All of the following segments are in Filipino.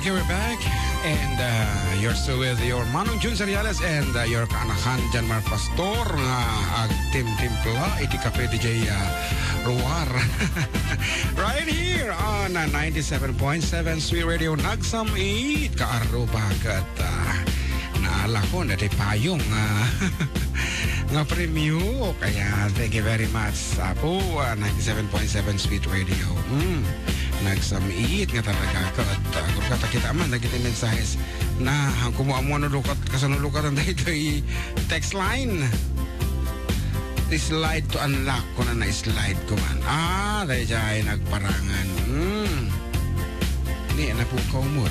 Okay, we're back. And you're still with your Manong Jun Seriales and your kaanahan Janmar Pastor ag Tim-Timpla iti Cafe DJ Ruar. Right here on 97.7 Sweet Radio Nagsamit Kaaruba at naala ko na payong nga preview. Kaya thank you very much po 97.7 Sweet Radio. Nagsamit nga talaga ka at kung katakita man naging mensahes na kumuha mo nulukat kasanulukat ang dahito text line slide to unlock ko na na-slide ko man dahil siya ay nagparangan hindi napukaw mo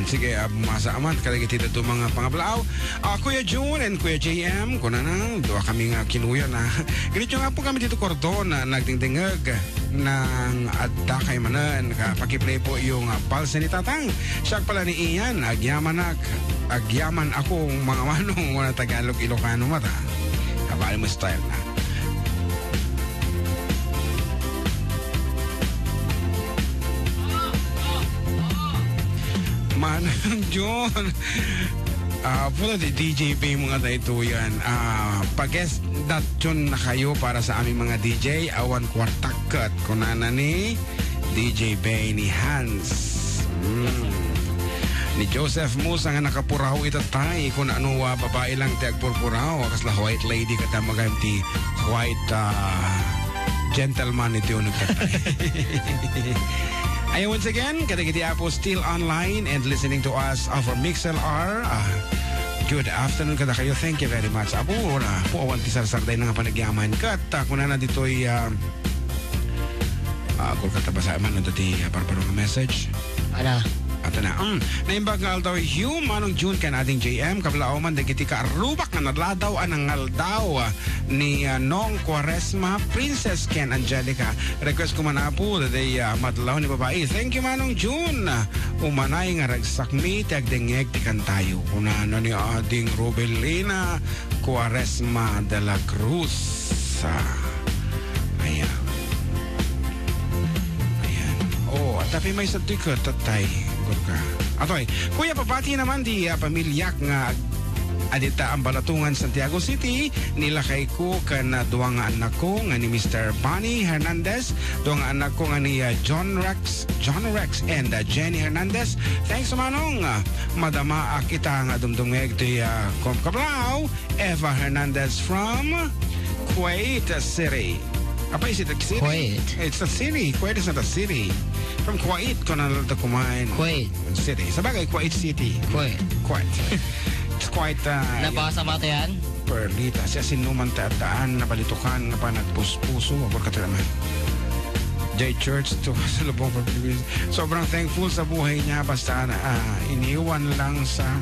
sige, masa aman kalagiti dito mga pangablaaw. Kuya June and Kuya JM, kuna na, doa kami nga kinuya na. Ganito nga po kami dito kordon na nagdingdingag ng adda kay manan. Pakiplay po yung palsa ni Tatang. Siya pala ni Ian, agyaman akong mga manong mga Tagalog Ilocano mata. Kabali mo style na. Manang John pula di DJ Bay mga tayo yan pag-guest that yun na kayo para sa aming mga DJ awan kwartakat kunana ni DJ Bay ni Hans ni Joseph Musa nga nakapuraw itatay kung ano babae lang ti agpurpuraw kasla white lady kata magayam ti white gentleman iti unag katay. Once again, Katakiti Apo still online and listening to us for MixLR. Good afternoon kada kayo. Thank you very much. Apo, po awan ti sarsarday na nga panagyaman. Kat, kung na dito ay kung katabasa man ito ti parparong message. Ano? Ato na. Naimbag nga aldaw yung Manong June kan ating JM. Kablao man dagiti ka arubak na nadladaw anang aldaw ni Nong Quaresma, Princess Ken Angelica. Request ko man po daday madlaw ni babae. Thank you Manong June. Umanay nga ragsakmi tagdengeg ti kantayo. Kunano ni ading Rubelina Quaresma de la Cruz. Ayan. Tapi may sabdi ko tatay gurka. Atoy, kuya papati naman di pamilyak nga adita ang Balatungan Santiago City nila kay ko kana duwa nga anak ko nga ni Mr. Bonnie Hernandez, duwa nga anak ko nga ni John Rex and Jenny Hernandez. Thanks manong madama kita nga dumdumeg ti Kablao Eva Hernandez from Kuwait City. Apa is it a city? Kuwait. It's a city. Kuwait is not a city. From Kuwait ko na lang kumain. Kuwait. City. Sabagay, Kuwait City. Kuwait. It's quite... Nabasa mo ito yan? Perlita. Siya sinuman tataan, nabalitukan, nga pa nagpuspuso. Abor ka naman. J. Church to sa lubong pag-ibig. Sobrang thankful sa buhay niya. Basta iniwan lang sa...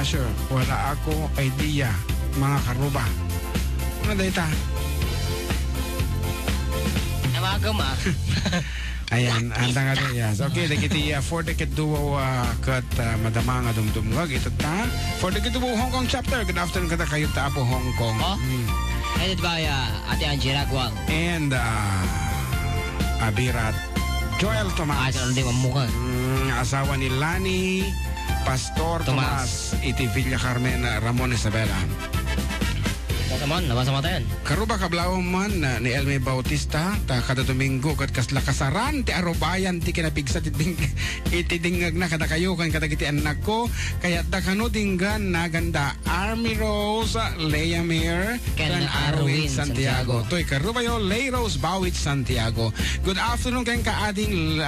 sure, wala ako idea. Mga karuba. Ano dahil ta? Namagam Ayan, anda nga rin yes. Okay, dagiti for the duo kat madama nga dumdumwag ito ta. For the duo Hong Kong chapter. Good afternoon kada kayo ta po Hong Kong. Headed by Ate Angie Ragwal. And Abirat Joel Tomas. Hindi mamukha. Asawa ni Lani Pastor Tomas. Iti Villa Carmen Ramon Isabela. Nabasa mo tayo. Karuba kablaw man ni Elme Bautista ta kada Domingo kat kasla kasaran ti arubayan ti kinapigsat itidingag na kada kayo kan kada kiti anak ko kaya ta kano dinggan na ganda Army Rose Leia Mir kan Arwin Santiago. Toy karuba yo Lay Rose Bawit Santiago. Good afternoon kan kaading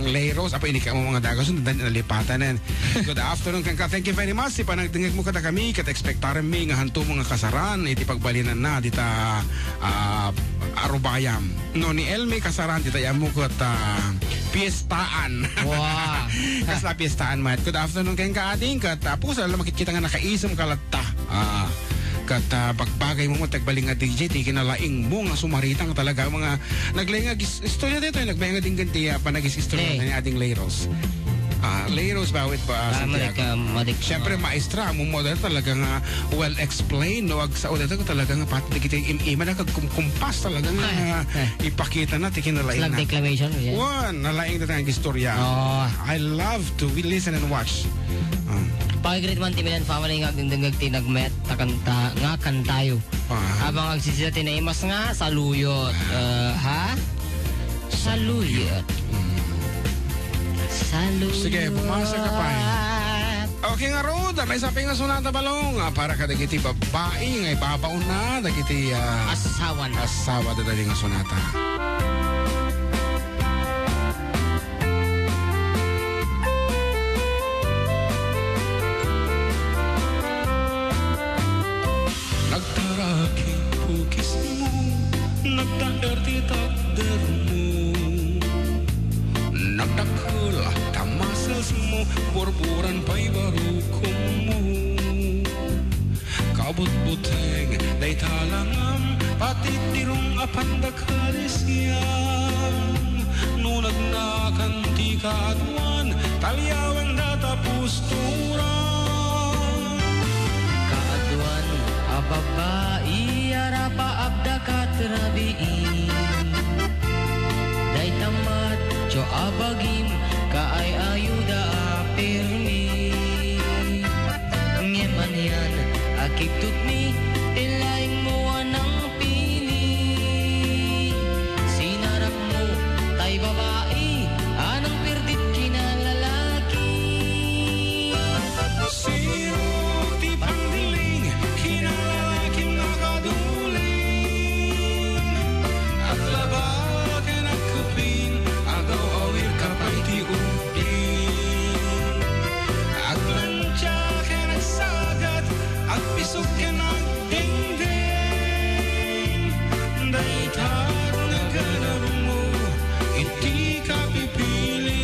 Lay Rose apa ini ka mo mga dagos dan nalipatan. Good afternoon kan ka. Thank you very much si panagdingag mo kada kami kat expectaren mi nga hanto mga kasaran iti pagbalinan na dita arubayam no ni Elme kasaran dita yamu kat piestaan. Wow. Kasla piestaan mat. Good afternoon kayong kaading kat pusa lang makikita nga nakaisam kalatta kat pagbagay mo tagbaling nga DJ ti kinalaing mo nga sumaritang talaga mga naglengag istorya dito nagbayang nga din ganti panagis istorya ni ating Leiros. Liros bawit ba Santiago? Madik. Siyempre maestra mo model talaga nga well explained no ag sa ulit ko talaga nga pati kita ima na kumpas talaga nga ipakita na tikinalain Slang na. declamation. Yeah. One, nalaing na tayong istorya. Oh. I love to listen and watch. Pag-grade man timilan family nga dingdingag tinagmet takanta nga kantayo. Habang agsisita tinaimas nga saluyot. Ha? Saluyot. Saluyot. Sige, pumasa ka pa. Okay nga Rod, may sabi nga sunata balong para ka dagiti babae nga ibabaon na dagiti Asawan. asawa dadali nga sunata. Nagtaraking pukis mo, nagtaer ti takder mo, nagdakul tamasas mo, borburan pa'y barukom mo. Kabut-buteng, day talangam, pati tirong apan dakarisyan. Nunagnakan ti kaadwan, talyawang datapus turan. Kaadwan ababai arapa abda katrabiin. Day tamat jo abagim kaay ayuda pirmi. Ngeman yan akik tutmi tilaing mo anang pili. Sinarap mo tay babae anang pirdit kinalalaki. Sirok ti pangdiling, kinalaking nakaduling. At labakan at kupin, agaw awir kapay ti upin. At lansya ka nagsagat, at pisok ka nagdingding. Daytag na ganap mo, iti ka pipiling.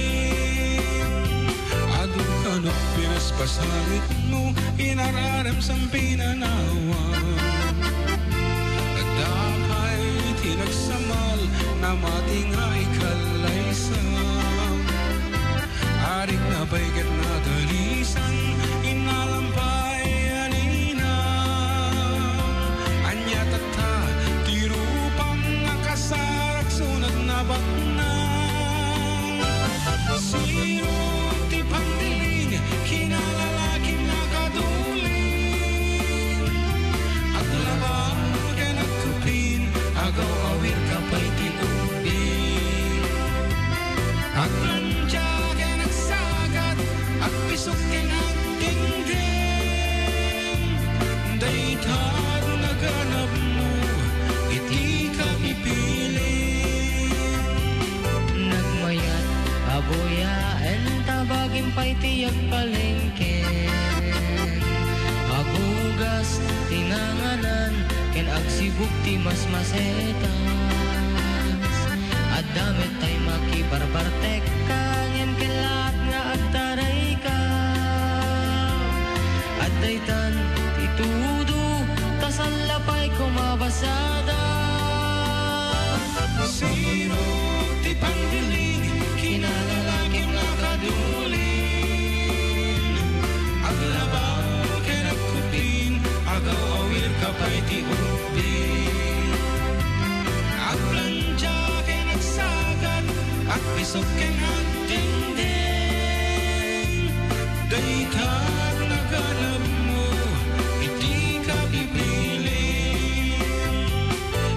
Adu ka na pinaspasalit mo, inararam sa pinanawan. Nagdapay tinagsamal, na mating ay kalaysang. Aring na baygat na dalisan, inalampay anina. Anya tata, tirupang nakasarak, sunod na baknang. Sirok ti pangdiling, kinalalaking nakaduling. At labang ka nagkupin, agaw awir kapay ti upin. At lansya ka nagsagat, at pisok ka nagdingding. Daytag na ganap mo, iti ka pipiling. Nagmayat abuya entabagin pa'y tiyak palengke. Agugas tinanganan ken agsibuk ti mas masetas. At damit tay makibarbartek ka ngem kelat nga agtaray ka. At daytan titudo tasalapay kumabasada. Sirok ti pangdiling, kinalalaking nakaduling. At labaw ka nagkupin, agaw awir kapay ti upin. At lansya ka nagsagat, at pisok ka nagdingding. Daytag na ganap mo, iti ka pipiling.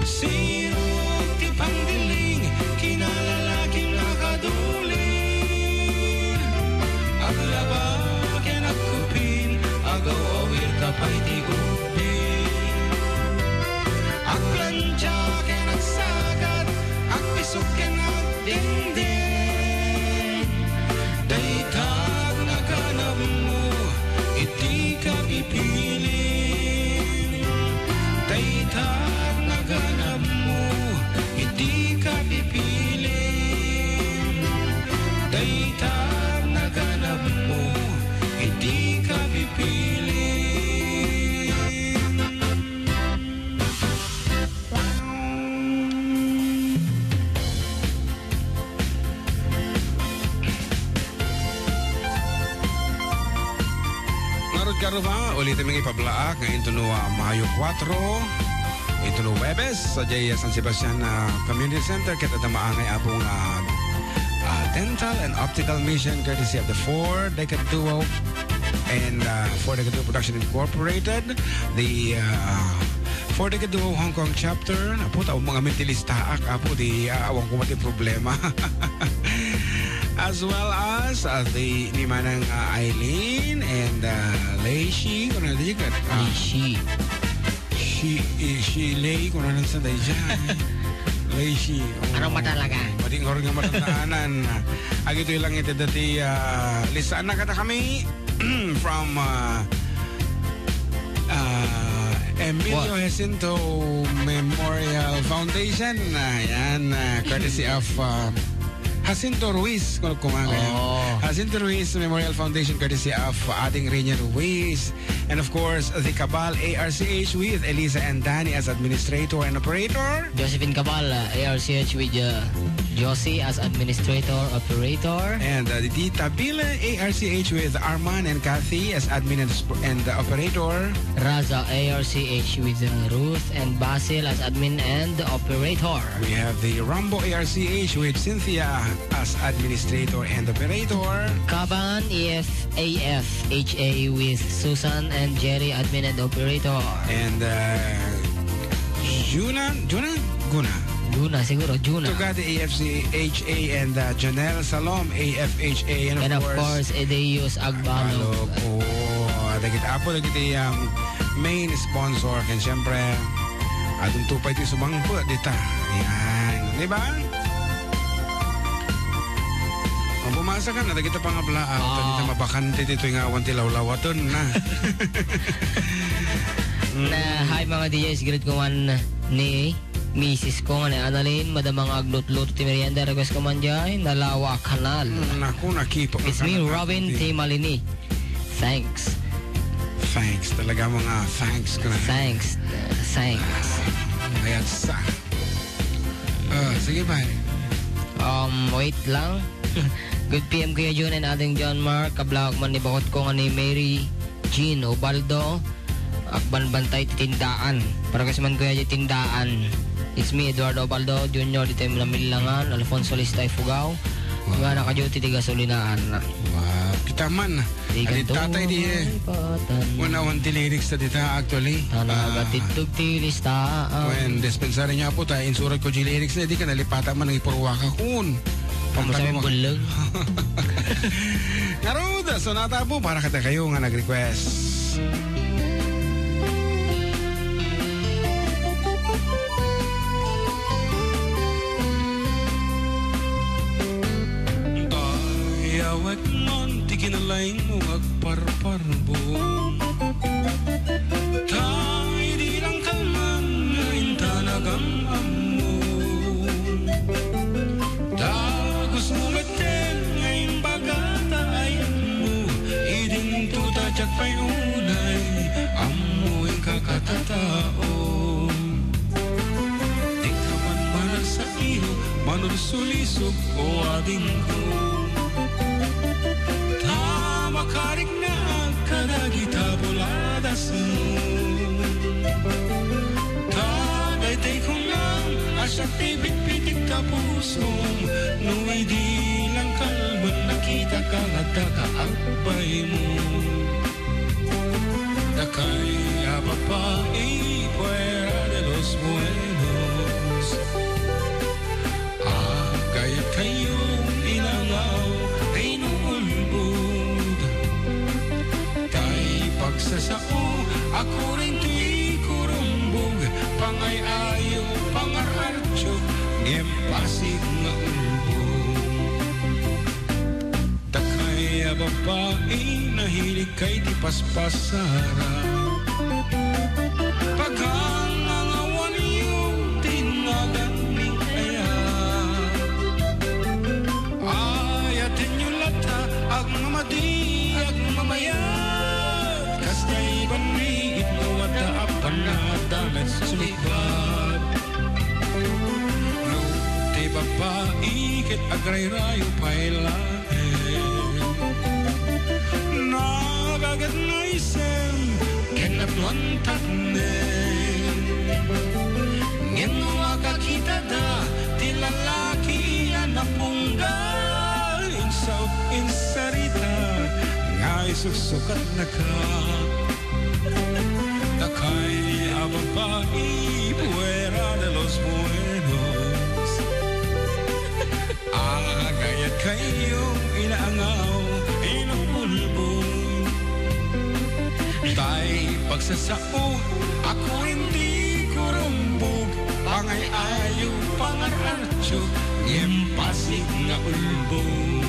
Sirok ti pangdiling, kinalalaking nakaduling. At labaw ka nagkupin, agaw awir kapay ti upin. At lansya ka nagsagat, at pisok ka nagdingding. Daytag na ganap mo, iti ka pipiling. Daytag na ganap mo, iti ka pipiling. Daytag na ganap mo, iti ka pipiling. karuba, ulit may ipablaak ngayon ito no Mayo 4, ito no Webes sa Jaya San Sebastian Community Center kita tamaangay apong dental and optical mission courtesy of the Ford Decade Duo and Ford Decade Duo Production Incorporated, the Ford Decade Duo Hong Kong chapter. Apo tao mga mentilistaak apo di awang kumati problema. As well as the ni manang Eileen and Leishi kung ano diyan she Lei kung ano sa diyan Leishi anong matalaga mating orang nga matandaanan agito lang ito dati lisan na kata kami from Emilio Jacinto Memorial Foundation yan courtesy of Jacinto Ruiz, kung kumakain. Jacinto Ruiz Memorial Foundation, courtesy of ating Rainier Ruiz. And of course, the Cabal ARCH with Elisa and Danny as administrator and operator. Josephine Cabal, ARCH with Josie as administrator, operator. And the Tita Bila ARCH with Arman and Kathy as admin and operator. Raza ARCH with Ruth and Basil as admin and operator. We have the Rambo ARCH with Cynthia as administrator and operator. Kaban EFAFHA with Susan and Jerry, admin and operator. And Guna siguro, Juna. Tugade AFCHA and Janelle Salom AFHA and of course Edeus Agbalog. Dagit apo dagit main sponsor kan siyempre atong tupay ti sumangpo dita. Yan, di ba? Ang bumasa ka na, kita pang ablaan. Kita mabakante dito yung awan tilaw-lawaton na. Hi mga DJs, great ko man ni Mrs. ko nga ni Annalyn, madamang aglot-lot ti merienda, request ko man dyan, Nalawa Kanal. Naku, nakipo. It's me, Robin T. Malini. Thanks. Thanks, talaga mga thanks ko na. Thanks. Ayan sa. Sige ba? Wait lang. Good PM Kuya Jun and ating John Mark. Kablawag man ni bakot ko nga ni Mary Jean Obaldo. Akban bantay tindaan. Para kasi man Kuya tindaan. It's me, Eduardo Obaldo Jr. Dito yung namilangan. Alfonso Listay Fugao. Nga naka-duty di gasolinaan. Wow, kita man. Alit tatay di Unawan ti lyrics na dita actually. Nagatitog ti listaan. When dispensary niya po tayo, insurat ko di lyrics na di ka nalipata man ng ipurwaka kun. Pamasayang bulag. Ngaruda, sonata po para kata kayo nga nag-request. Dayawat man, di kinalaing mo agparparbong. Tayo di lang kalman, ngayon talagang amo. Dagos mo matin, ngayon bagatayan mo. Iding tutadyak pa'y unay, amoy kakatatao. Di ka man manag sa iyo, manursulisog o ading ko. Makarik na kadagita buladas mo. Tagaytay ko lang asyak tibit-pitik ka pusong. Nu'y di lang kalman nakita ka at nakaakbay mo. Dakay apapai fuera de los buenos. Gayat kayong inangaw ay nuulbog. Pagsasao, ako rin tuy kurumbog. Pangay-ayo, pangararcho, ngempasig nga ulbog. Takay babae, nahilig kay di paspasara. Paghangangawan yung tinagan ni kaya. Ayatin nyo lata, ag mamadi, ag mamaya. Kastay banmi ito at daapan na dalat sulibat. No, te babae ket agray-rayo pailahin. Nagagat na isen tatluan tatnen ngenwa ka kita da ti lalaki anak punggal insarita ngay susukat na ka takay ababai fuera de los buenos agayat kayong inaangaw inulbon tay pagsasao ako hindi kurumbog pangay ayo pangararcho ngempasig nga ulbong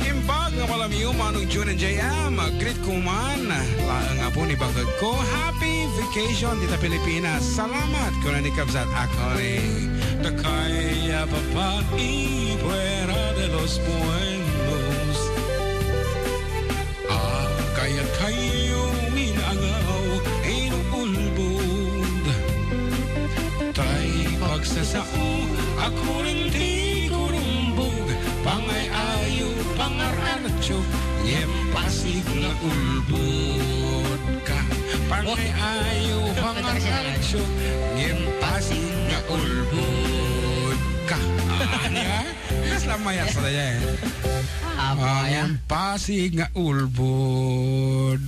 imbag nga malamiyo manong June and JM greet ko man laang nga po ni bagag ko happy vacation dita Pilipinas salamat ko na ni Kabsat ako ni Takaya papai fuera de los buenos kaya kayong inaangaw inuulbog tay pagsasao ako hindi kurumbog pangay ayo pangararcho yempasig na ulbod ka pangay ayo pangararcho yempasig na ulbod ka anya islamaya sa daya Apa ya? Pasig nga ulbod.